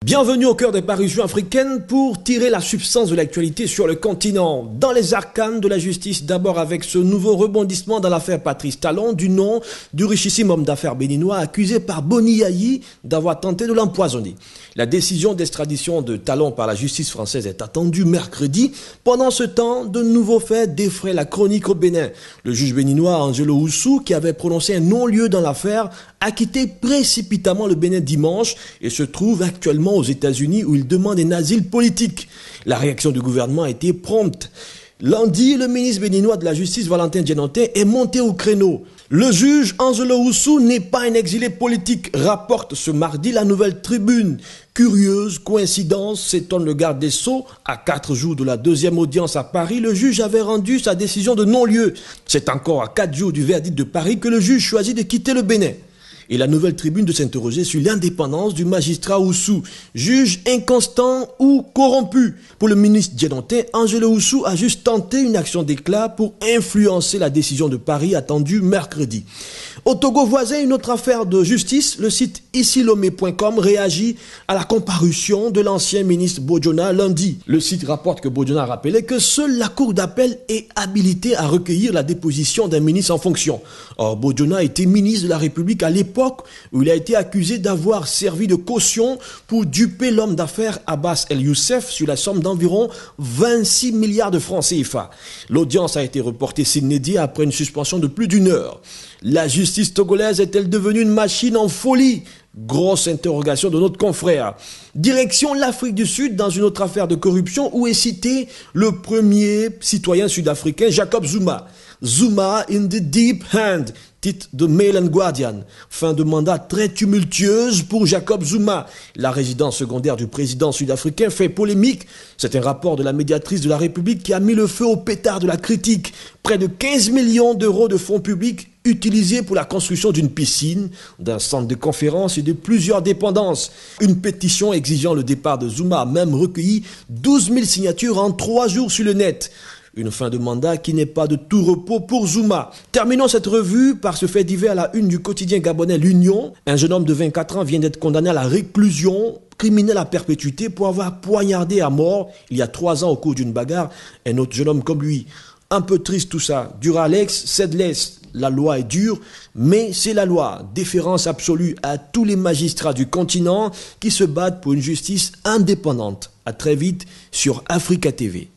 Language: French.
Bienvenue au cœur des parutions africaines pour tirer la substance de l'actualité sur le continent. Dans les arcanes de la justice, d'abord avec ce nouveau rebondissement dans l'affaire Patrice Talon, du nom du richissime homme d'affaires béninois accusé par Boni Yayi d'avoir tenté de l'empoisonner. La décision d'extradition de Talon par la justice française est attendue mercredi. Pendant ce temps, de nouveaux faits défraient la chronique au Bénin. Le juge béninois Angelo Oussou, qui avait prononcé un non-lieu dans l'affaire, a quitté précipitamment le Bénin dimanche et se trouve actuellement aux États-Unis où il demande un asile politique. La réaction du gouvernement a été prompte. Lundi, le ministre béninois de la Justice, Valentin Djenantin, est monté au créneau. Le juge Angelo Oussou n'est pas un exilé politique, rapporte ce mardi la Nouvelle Tribune. Curieuse coïncidence, s'étonne le garde des Sceaux. À 4 jours de la deuxième audience à Paris, le juge avait rendu sa décision de non-lieu. C'est encore à 4 jours du verdict de Paris que le juge choisit de quitter le Bénin. Et la Nouvelle Tribune de s'interroger sur l'indépendance du magistrat Oussou, juge inconstant ou corrompu. Pour le ministre Djenantin, Angelo Oussou a juste tenté une action d'éclat pour influencer la décision de Paris attendue mercredi. Au Togo voisin, une autre affaire de justice, le site icilomé.com réagit à la comparution de l'ancien ministre Bodjona lundi. Le site rapporte que Bodjona a rappelé que seule la cour d'appel est habilitée à recueillir la déposition d'un ministre en fonction. Or, Bodjona était ministre de la République à l'époque où il a été accusé d'avoir servi de caution pour duper l'homme d'affaires Abbas El Youssef sur la somme d'environ 26 milliards de francs CFA. L'audience a été reportée s'inédit après une suspension de plus d'une heure. La justice togolaise est-elle devenue une machine en folie? Grosse interrogation de notre confrère. Direction l'Afrique du Sud dans une autre affaire de corruption où est cité le premier citoyen sud-africain Jacob Zuma. Zuma in the deep hand, titre de Mail and Guardian. Fin de mandat très tumultueuse pour Jacob Zuma. La résidence secondaire du président sud-africain fait polémique. C'est un rapport de la médiatrice de la République qui a mis le feu au pétard de la critique. Près de 15 millions d'euros de fonds publics utilisés pour la construction d'une piscine, d'un centre de conférence et de plusieurs dépendances. Une pétition exigeant le départ de Zuma a même recueilli 12 000 signatures en 3 jours sur le net. Une fin de mandat qui n'est pas de tout repos pour Zuma. Terminons cette revue par ce fait divers à la une du quotidien gabonais L'Union. Un jeune homme de 24 ans vient d'être condamné à la réclusion criminelle à perpétuité pour avoir poignardé à mort il y a 3 ans au cours d'une bagarre un autre jeune homme comme lui. Un peu triste tout ça. Duralex, Cedless. La loi est dure, mais c'est la loi. Déférence absolue à tous les magistrats du continent qui se battent pour une justice indépendante. À très vite sur Africa TV.